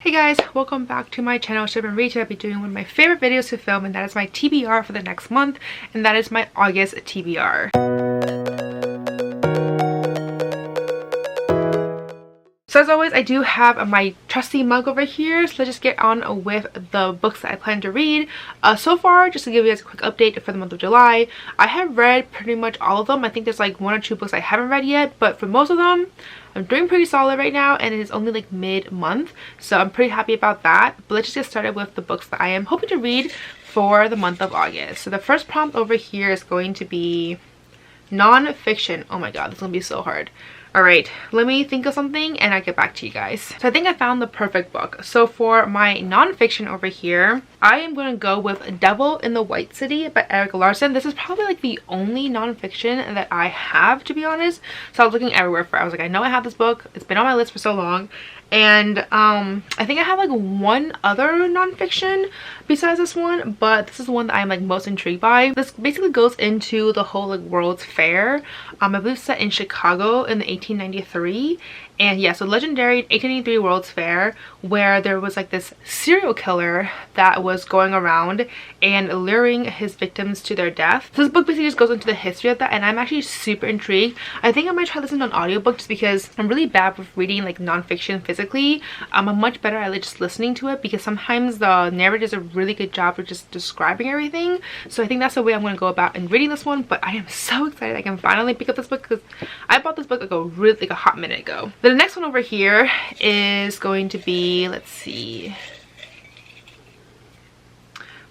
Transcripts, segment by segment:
Hey guys, welcome back to my channel. Ship and Reach. I'll be doing one of my favorite videos to film, and that is my TBR for the next month, and that is my August TBR. So as always, I do have my trusty mug over here, so let's just get on with the books that I plan to read. So far, just to give you guys a quick update for the month of July, I have read pretty much all of them. I think there's like one or two books I haven't read yet, but for most of them, I'm doing pretty solid right now, and it is only like mid-month, so I'm pretty happy about that. But let's just get started with the books that I am hoping to read for the month of August. So the first prompt over here is going to be non-fiction. Oh my god, this is gonna be so hard. Alright, let me think of something and I'll get back to you guys. So I think I found the perfect book. So for my non-fiction over here, I am going to go with Devil in the White City by Eric Larson. This is probably like the only non-fiction that I have, to be honest. So I was looking everywhere for it. I was like, I know I have this book. It's been on my list for so long. And I think I have like one other non-fiction besides this one, but this is the one that I'm like most intrigued by. This basically goes into the whole like World's Fair. I believe it's set in Chicago in the 1893. And yeah, so legendary 1883 World's Fair, where there was like this serial killer that was going around and luring his victims to their death. So this book basically just goes into the history of that, and I'm actually super intrigued. I think I might try listening to an audiobook just because I'm really bad with reading like non-fiction physically. I'm much better at like just listening to it, because sometimes the narrator does a really good job of just describing everything. So I think that's the way I'm going to go about in reading this one. But I am so excited I can finally pick up this book, because I bought this book like a hot minute ago. The next one over here is going to be, let's see,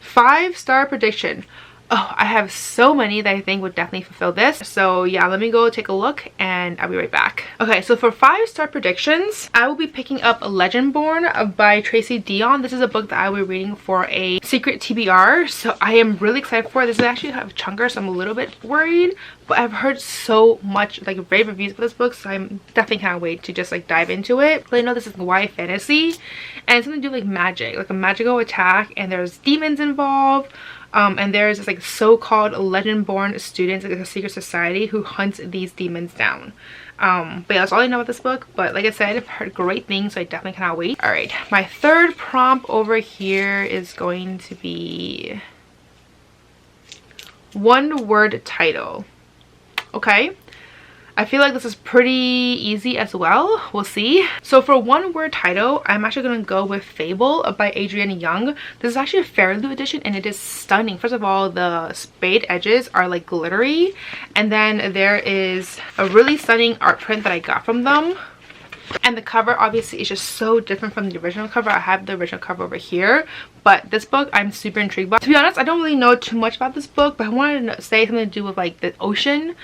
5-star prediction. Oh, I have so many that I think would definitely fulfill this. So yeah, let me go take a look and I'll be right back. Okay, so for 5-star predictions, I will be picking up Legendborn by Tracy Deonn. This is a book that I will be reading for a secret TBR. So I am really excited for it. This is actually kind of chunker, so I'm a little bit worried. But I've heard so much like rave reviews for this book, so I'm definitely can't wait to just like dive into it. But I know this is YA fantasy, and it's something to do with like magic, like a magical attack, and there's demons involved. And there's this like so-called Legendborn students, like a secret society who hunts these demons down. But yeah, that's all I know about this book. But like I said, I've heard great things, so I definitely cannot wait. All right, my third prompt over here is going to be one-word title. Okay, I feel like this is pretty easy as well. We'll see. So for one-word title, I'm actually going to go with Fable by Adrienne Young. This is actually a Fairly edition, and it is stunning. First of all, the spade edges are like glittery, and then there is a really stunning art print that I got from them. And the cover obviously is just so different from the original cover. I have the original cover over here, but this book I'm super intrigued by. To be honest, I don't really know too much about this book, but I wanted to say something to do with like the ocean.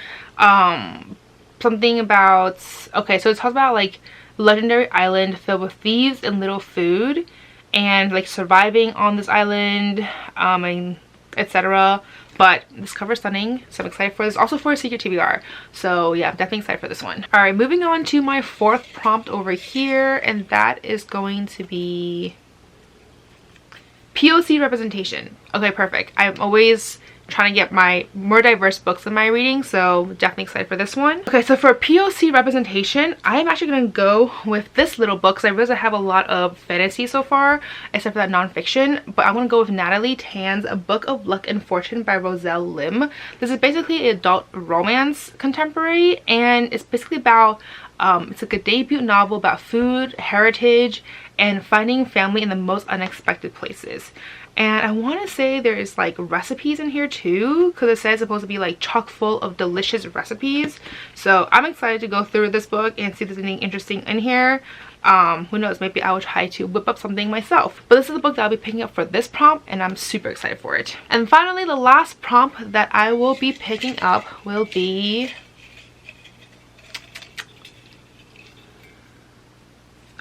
Something about, okay, so it talks about like legendary island filled with thieves and little food, and like surviving on this island, and etc. But this cover is stunning, so I'm excited for this. Also for a secret TBR, so yeah, I'm definitely excited for this one. All right, moving on to my fourth prompt over here, and that is going to be POC representation. Okay, perfect. I'm always trying to get my more diverse books in my reading, so definitely excited for this one. Okay, so for POC representation, I'm actually going to go with this little book, because I realize I have a lot of fantasy so far, except for that non-fiction. But I'm going to go with Natalie Tan's A Book of Luck and Fortune by Roselle Lim. This is basically an adult romance contemporary, and it's basically about it's like a debut novel about food, heritage, and finding family in the most unexpected places. And I want to say there's like recipes in here too, because it says it's supposed to be like chock full of delicious recipes. So I'm excited to go through this book and see if there's anything interesting in here. Who knows, maybe I will try to whip up something myself. But this is the book that I'll be picking up for this prompt, and I'm super excited for it. And finally, the last prompt that I will be picking up will be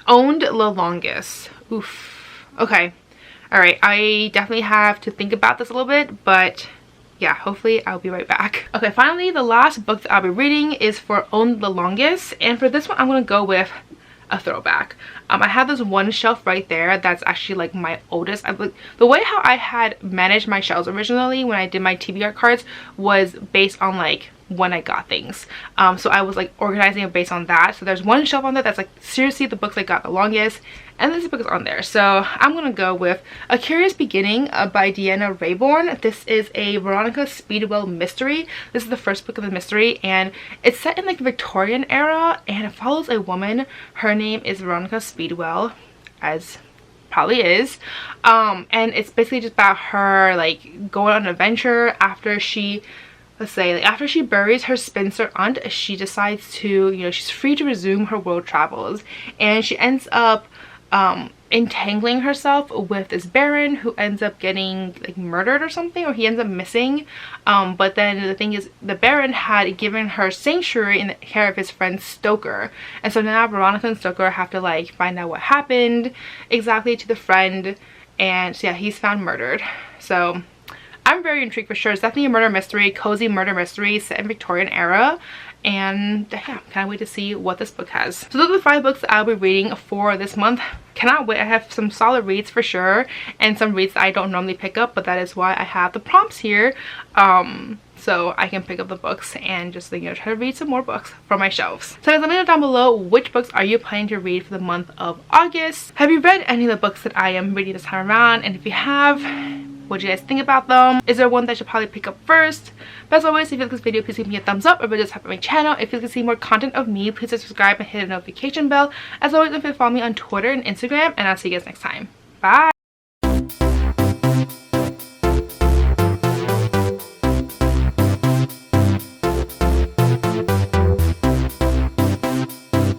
Owned the Longest. Oof. Okay. Alright, I definitely have to think about this a little bit, but yeah, hopefully I'll be right back. Okay, finally, the last book that I'll be reading is for Own the Longest, and for this one I'm going to go with a throwback. I have this one shelf right there that's actually like my oldest. The way how I had managed my shelves originally when I did my TBR cards was based on like when I got things. So I was like organizing it based on that. So there's one shelf on there that's like seriously the books I got the longest, and this book is on there. So I'm gonna go with A Curious Beginning by Deanna Raybourn. This is a Veronica Speedwell mystery. This is the first book of the mystery, and it's set in like the Victorian era, and it follows a woman. Her name is Veronica Speedwell, as probably is, and it's basically just about her like going on an adventure after she, let's say, like after she buries her spinster aunt. She decides to, you know, she's free to resume her world travels, and she ends up entangling herself with this baron who ends up getting like murdered or something, or he ends up missing. But then the thing is, the baron had given her sanctuary in the care of his friend Stoker, and so now Veronica and Stoker have to like find out what happened exactly to the friend. And so yeah, he's found murdered. So I'm very intrigued for sure. It's definitely a murder mystery, cozy murder mystery set in Victorian era, and yeah, can't wait to see what this book has. So those are the 5 books that I'll be reading for this month. Cannot wait. I have some solid reads for sure, and some reads that I don't normally pick up, but that is why I have the prompts here, so I can pick up the books and just, you know, try to read some more books from my shelves. So guys, let me know down below, which books are you planning to read for the month of August? Have you read any of the books that I am reading this time around? And if you have, what do you guys think about them? Is there one that I should probably pick up first? But as always, if you like this video, please give me a thumbs up, or just help my channel. If you like to see more content of me, please subscribe and hit the notification bell. As always, don't forget to follow me on Twitter and Instagram, and I'll see you guys next time. Bye!